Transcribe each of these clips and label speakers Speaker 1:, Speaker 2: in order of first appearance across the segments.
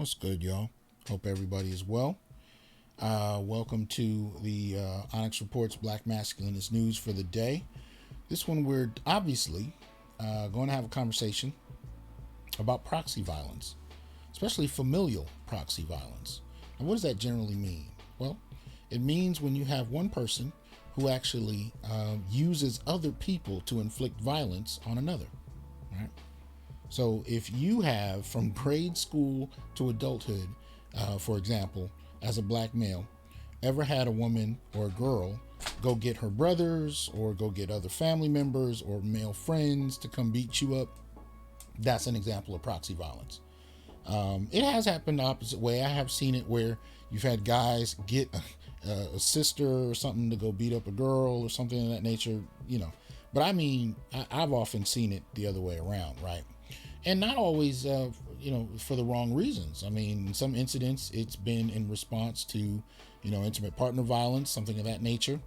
Speaker 1: What's good, y'all? Hope everybody is well. Welcome to the Onyx Report's Black Masculinist News for the day. This one, we're obviously going to have a conversation about proxy violence, especially familial proxy violence. And what does that generally mean? Well, it means when you have one person who actually uses other people to inflict violence on another, right? So if you have from grade school to adulthood, for example, as a black male, ever had a woman or a girl go get her brothers or go get other family members or male friends to come beat you up, that's an example of proxy violence. It has happened the opposite way. I have seen it where you've had guys get a sister or something to go beat up a girl or something of that nature, But I mean, I've often seen it the other way around, right? And not always, for the wrong reasons. I mean, in some incidents, it's been in response to, intimate partner violence, something of that nature.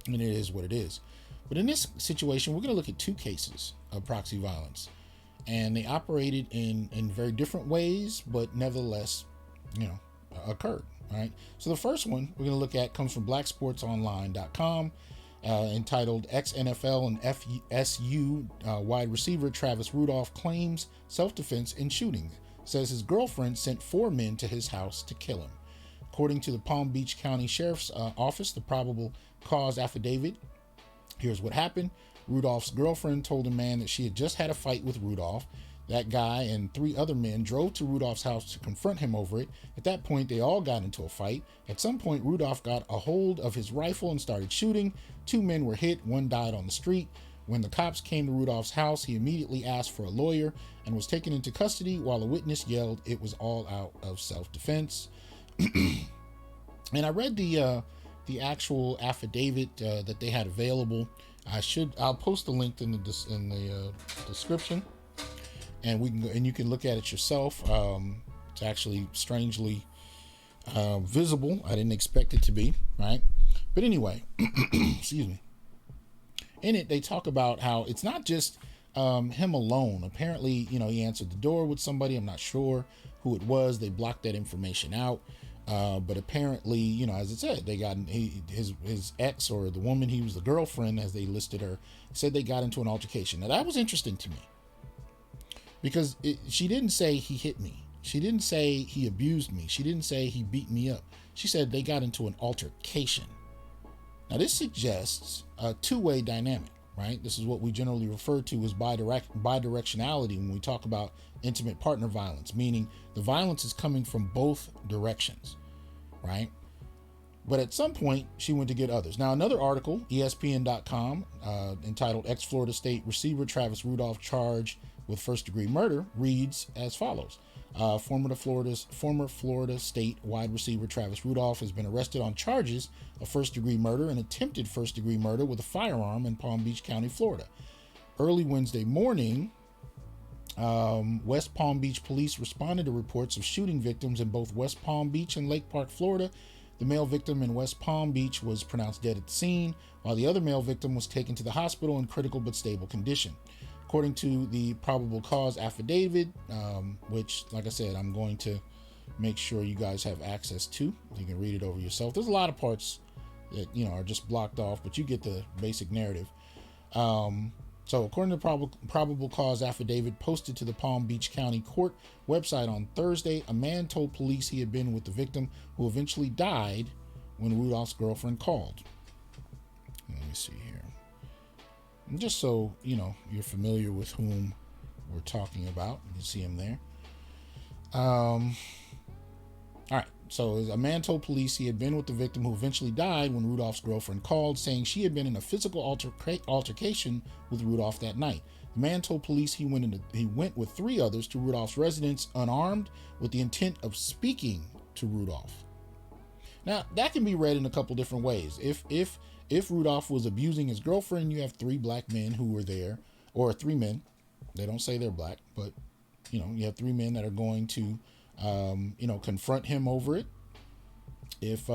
Speaker 1: And it is what it is. But in this situation, we're going to look at two cases of proxy violence. And they operated in very different ways, but nevertheless, occurred. All right. So the first one we're going to look at comes from blacksportsonline.com. Entitled Ex-NFL and FSU wide receiver Travis Rudolph claims self-defense in shooting. Says his girlfriend sent 4 men to his house to kill him. According to the Palm Beach County Sheriff's Office, the probable cause affidavit, here's what happened. Rudolph's girlfriend told a man that she had just had a fight with Rudolph. That guy and 3 other men drove to Rudolph's house to confront him over it. At that point, they all got into a fight. At some point, Rudolph got a hold of his rifle and started shooting. 2 men were hit. 1 died on the street. When the cops came to Rudolph's house, he immediately asked for a lawyer and was taken into custody while a witness yelled it was all out of self-defense. And I read the actual affidavit that they had available. I'll post the link in the description. And we can go, and you can look at it yourself. It's actually strangely visible. I didn't expect it to be, right? But anyway, excuse me. In it, they talk about how it's not just him alone. Apparently, he answered the door with somebody. I'm not sure who it was. They blocked that information out. But apparently, as it said, they got his ex, or the woman he was the girlfriend, as they listed her, said they got into an altercation. Now that was interesting to me. Because she didn't say he hit me. She didn't say he abused me. She didn't say he beat me up. She said they got into an altercation. Now this suggests a two-way dynamic, right? This is what we generally refer to as bidirectionality when we talk about intimate partner violence, meaning the violence is coming from both directions, right? But at some point, she went to get others. Now, another article, ESPN.com, entitled Ex-Florida State Receiver Travis Rudolph Charged with First-Degree Murder, reads as follows. Former Florida State wide receiver Travis Rudolph has been arrested on charges of first-degree murder and attempted first-degree murder with a firearm in Palm Beach County, Florida. Early Wednesday morning, West Palm Beach police responded to reports of shooting victims in both West Palm Beach and Lake Park, Florida. The male victim in West Palm Beach was pronounced dead at the scene, while the other male victim was taken to the hospital in critical but stable condition. According to the probable cause affidavit, which, like I said, I'm going to make sure you guys have access to. You can read it over yourself. There's a lot of parts that, are just blocked off, but you get the basic narrative. So according to the probable cause affidavit posted to the Palm Beach County Court website on Thursday, a man told police he had been with the victim, who eventually died when Rudolph's girlfriend called. Let me see here. And just so, you're familiar with whom we're talking about. You can see him there. All right. So a man told police he had been with the victim, who eventually died when Rudolph's girlfriend called, saying she had been in a physical altercation with Rudolph that night. The man told police he went with 3 others to Rudolph's residence unarmed with the intent of speaking to Rudolph. Now, that can be read in a couple different ways. If Rudolph was abusing his girlfriend, you have 3 black men who were there, or 3 men. They don't say they're black, but you have 3 men that are going to confront him over it. If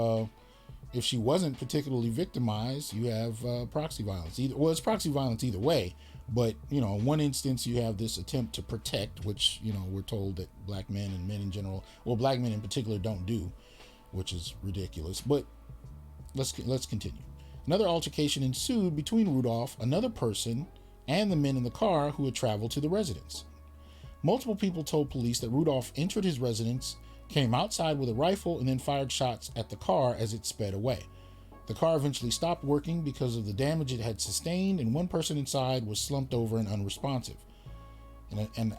Speaker 1: If she wasn't particularly victimized, you have proxy violence. It's proxy violence either way, but in one instance you have this attempt to protect, which we're told that black men and men in general, well, black men in particular, don't do, which is ridiculous. But let's continue. Another altercation ensued between Rudolph, another person, and the men in the car who had traveled to the residence. Multiple people told police that Rudolph entered his residence, came outside with a rifle, and then fired shots at the car as it sped away. The car eventually stopped working because of the damage it had sustained, and one person inside was slumped over and unresponsive. An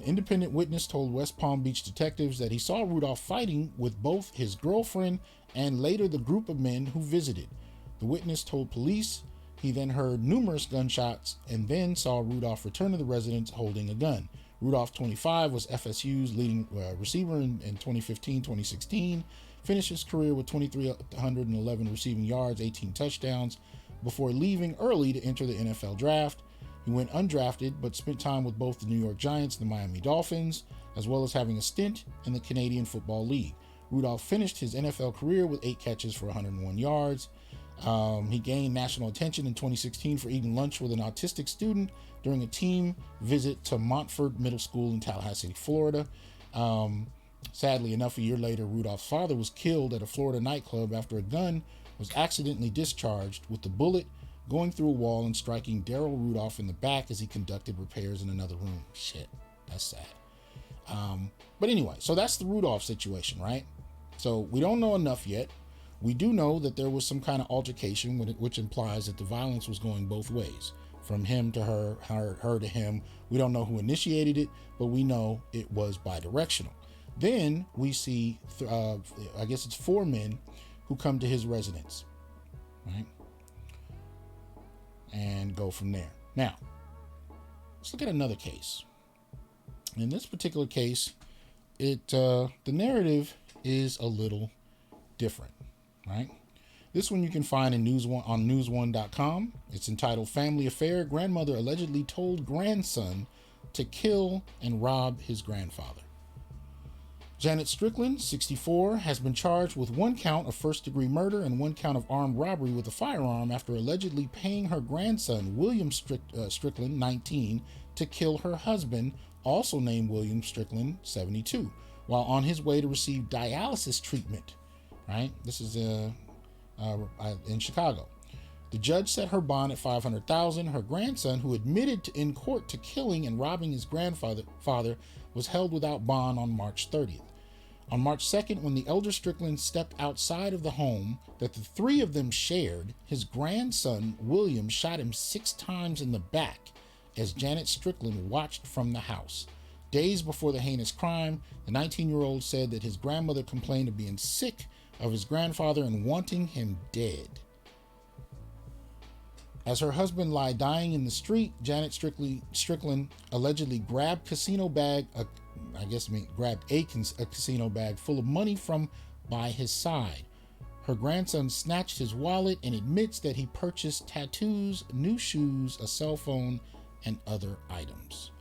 Speaker 1: independent witness told West Palm Beach detectives that he saw Rudolph fighting with both his girlfriend and later the group of men who visited. The witness told police he then heard numerous gunshots and then saw Rudolph return to the residence holding a gun. Rudolph, 25, was FSU's leading receiver in 2015-2016, finished his career with 2,311 receiving yards, 18 touchdowns, before leaving early to enter the NFL draft. He went undrafted, but spent time with both the New York Giants and the Miami Dolphins, as well as having a stint in the Canadian Football League. Rudolph finished his NFL career with 8 catches for 101 yards. He gained national attention in 2016 for eating lunch with an autistic student during a team visit to Montford Middle School in Tallahassee, Florida. Sadly enough, a year later, Rudolph's father was killed at a Florida nightclub after a gun was accidentally discharged, with the bullet going through a wall and striking Daryl Rudolph in the back as he conducted repairs in another room. Shit, that's sad. But anyway, so that's the Rudolph situation, right? So we don't know enough yet. We do know that there was some kind of altercation, which implies that the violence was going both ways, from him to her, her to him. We don't know who initiated it, but we know it was bidirectional. Then we see, I guess it's 4 men who come to his residence, right? And go from there. Now, let's look at another case. In this particular case, the narrative is a little different. Right. This one you can find in on news1.com. It's entitled "Family Affair: Grandmother Allegedly Told Grandson to Kill and Rob His Grandfather." Janet Strickland, 64, has been charged with 1 count of first-degree murder and 1 count of armed robbery with a firearm after allegedly paying her grandson, William Strickland, 19, to kill her husband, also named William Strickland, 72, while on his way to receive dialysis treatment. Right? This is in Chicago. The judge set her bond at $500,000. Her grandson, who admitted in court to killing and robbing his grandfather, was held without bond on March 30th. On March 2nd, when the elder Strickland stepped outside of the home that the 3 of them shared, his grandson, William, shot him 6 times in the back as Janet Strickland watched from the house. Days before the heinous crime, the 19-year-old said that his grandmother complained of being sick of his grandfather and wanting him dead. As her husband lay dying in the street, Janet Strickland allegedly grabbed a casino bag full of money from by his side. Her grandson snatched his wallet and admits that he purchased tattoos, new shoes, a cell phone, and other items.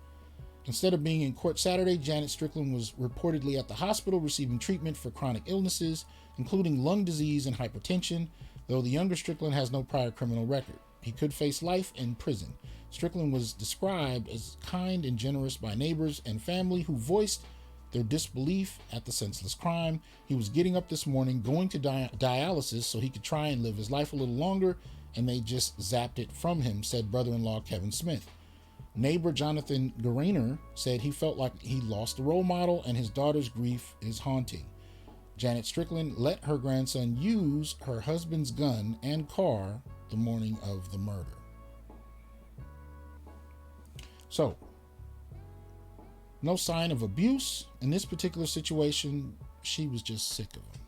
Speaker 1: Instead of being in court Saturday, Janet Strickland was reportedly at the hospital receiving treatment for chronic illnesses, including lung disease and hypertension, though the younger Strickland has no prior criminal record. He could face life in prison. Strickland was described as kind and generous by neighbors and family who voiced their disbelief at the senseless crime. He was getting up this morning, going to dialysis so he could try and live his life a little longer, and they just zapped it from him, said brother-in-law Kevin Smith. Neighbor Jonathan Gariner said he felt like he lost a role model and his daughter's grief is haunting. Janet Strickland let her grandson use her husband's gun and car the morning of the murder. So, no sign of abuse. In this particular situation, she was just sick of him.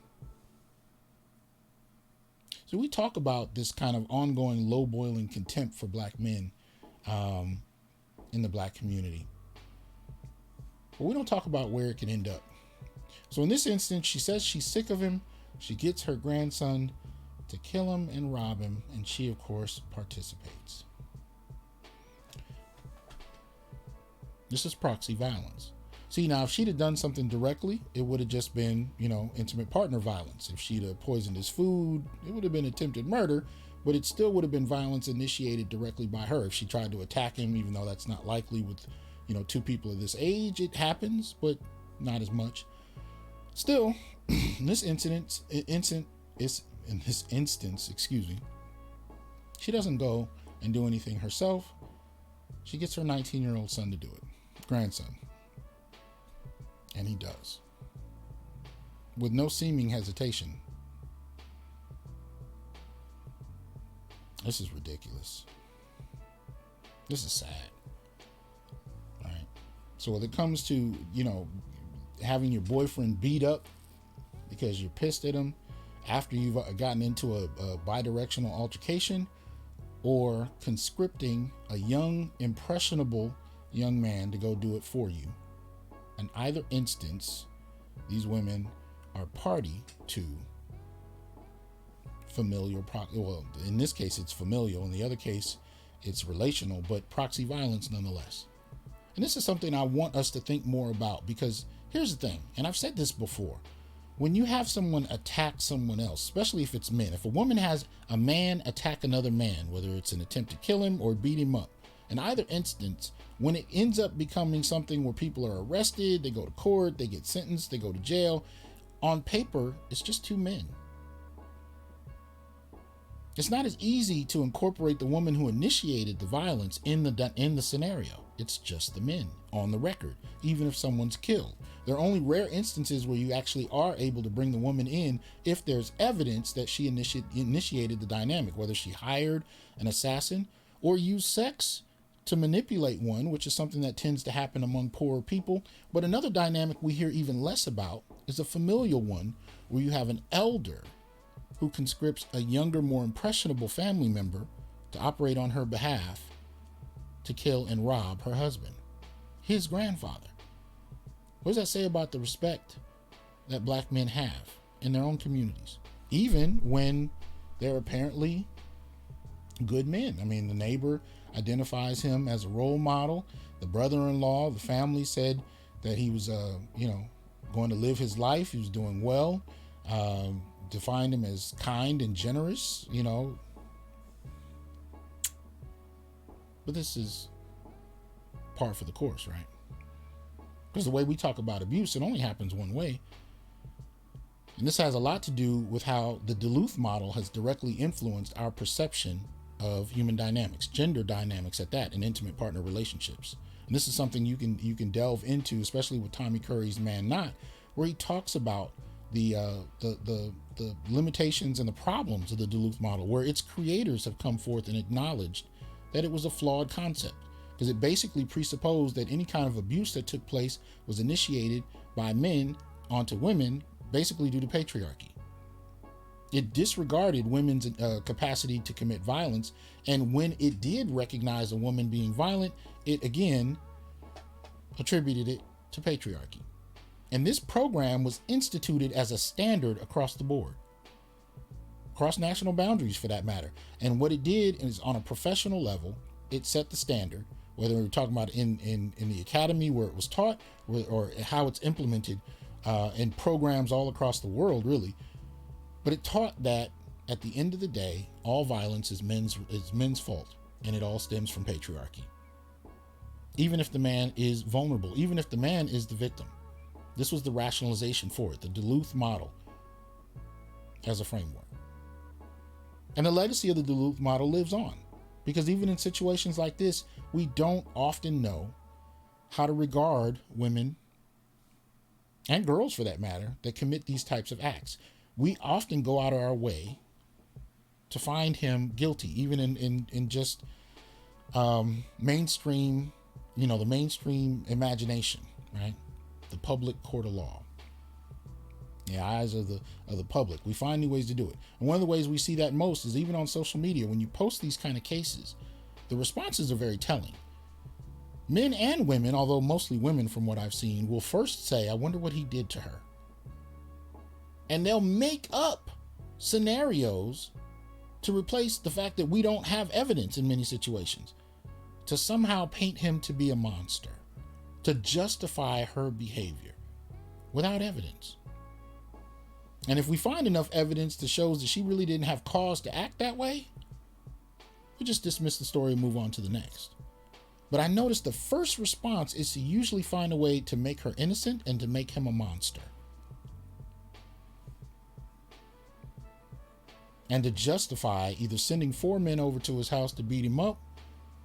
Speaker 1: So we talk about this kind of ongoing low-boiling contempt for black men in the black community. But we don't talk about where it can end up. So in this instance, she says she's sick of him. She gets her grandson to kill him and rob him, and she, of course, participates. This is proxy violence. See, now if she'd have done something directly, it would have just been, intimate partner violence. If she'd have poisoned his food, it would have been attempted murder, but it still would have been violence initiated directly by her. If she tried to attack him, even though that's not likely with, two people of this age, it happens, but not as much. Still, in this instance, she doesn't go and do anything herself. She gets her 19-year-old son to do it, grandson. And he does. With no seeming hesitation. This is ridiculous. This is sad. All right. So when it comes to, having your boyfriend beat up because you're pissed at him after you've gotten into a bidirectional altercation, or conscripting a young, impressionable young man to go do it for you, in either instance, these women are party to familial, well, in this case it's familial, in the other case it's relational, but proxy violence nonetheless. And this is something I want us to think more about, because here's the thing, and I've said this before, when you have someone attack someone else, especially if it's men, if a woman has a man attack another man, whether it's an attempt to kill him or beat him up, in either instance, when it ends up becoming something where people are arrested, they go to court, they get sentenced, they go to jail, on paper, it's just two men. It's not as easy to incorporate the woman who initiated the violence in the scenario. It's just the men on the record, even if someone's killed. There are only rare instances where you actually are able to bring the woman in if there's evidence that she initiated the dynamic, whether she hired an assassin or used sex to manipulate one, which is something that tends to happen among poorer people. But another dynamic we hear even less about is a familial one, where you have an elder who conscripts a younger, more impressionable family member to operate on her behalf to kill and rob her husband, his grandfather. What does that say about the respect that black men have in their own communities, even when they're apparently good men? I mean, the neighbor identifies him as a role model. The brother-in-law, the family said that he was, going to live his life. He was doing well. Defined him as kind and generous, But this is par for the course, right? Because the way we talk about abuse, it only happens one way. And this has a lot to do with how the Duluth model has directly influenced our perception of human dynamics, gender dynamics at that, in intimate partner relationships. And this is something you can delve into, especially with Tommy Curry's Man Not, where he talks about the limitations and the problems of the Duluth model, where its creators have come forth and acknowledged that it was a flawed concept, because it basically presupposed that any kind of abuse that took place was initiated by men onto women, basically due to patriarchy. It disregarded women's capacity to commit violence, and when it did recognize a woman being violent, it again attributed it to patriarchy. And this program was instituted as a standard across the board, across national boundaries for that matter. And what it did is, on a professional level, it set the standard, whether we're talking about in the academy where it was taught, or how it's implemented in programs all across the world, really. But it taught that at the end of the day, all violence is men's fault, and it all stems from patriarchy. Even if the man is vulnerable, even if the man is the victim. This was the rationalization for it, the Duluth model as a framework. And the legacy of the Duluth model lives on, because even in situations like this, we don't often know how to regard women, and girls for that matter, that commit these types of acts. We often go out of our way to find him guilty, even in just mainstream, the mainstream imagination, right? The public court of law, the eyes of the public. We find new ways to do it. And one of the ways we see that most is even on social media. When you post these kind of cases, the responses are very telling. Men and women, although mostly women from what I've seen, will first say, I wonder what he did to her. And they'll make up scenarios to replace the fact that we don't have evidence in many situations, to somehow paint him to be a monster. to justify her behavior without evidence. And if we find enough evidence that shows that she really didn't have cause to act that way, we just dismiss the story and move on to the next. But I noticed the first response is to usually find a way to make her innocent and to make him a monster. And to justify either sending 4 men over to his house to beat him up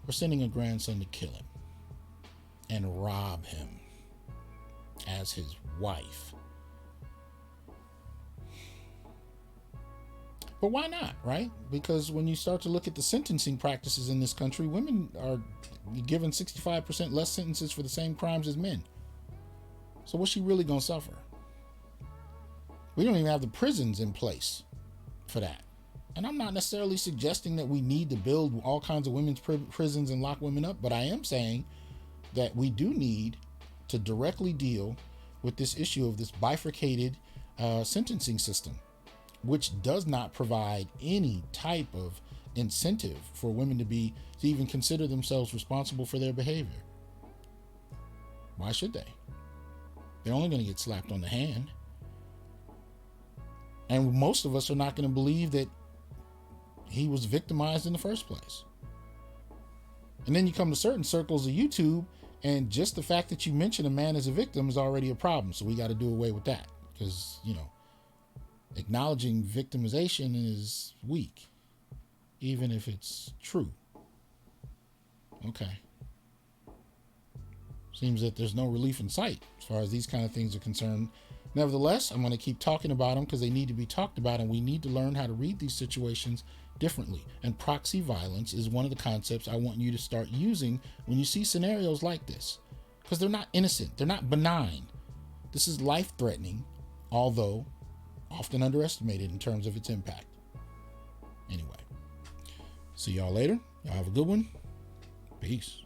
Speaker 1: or sending a grandson to kill him and rob him as his wife. But why not, right? Because when you start to look at the sentencing practices in this country, women are given 65% less sentences for the same crimes as men. So what's she really going to suffer? We don't even have the prisons in place for that. And I'm not necessarily suggesting that we need to build all kinds of women's prisons and lock women up, but I am saying that we do need to directly deal with this issue of this bifurcated sentencing system, which does not provide any type of incentive for women to even consider themselves responsible for their behavior. Why should they? They're only going to get slapped on the hand. And most of us are not going to believe that he was victimized in the first place. And then you come to certain circles of YouTube, and just the fact that you mention a man as a victim is already a problem. So we got to do away with that because, acknowledging victimization is weak, even if it's true. Okay. Seems that there's no relief in sight as far as these kind of things are concerned. Nevertheless, I'm going to keep talking about them because they need to be talked about, and we need to learn how to read these situations differently. And proxy violence is one of the concepts I want you to start using when you see scenarios like this, because they're not innocent. They're not benign. This is life-threatening, although often underestimated in terms of its impact. Anyway, see y'all later. Y'all have a good one. Peace.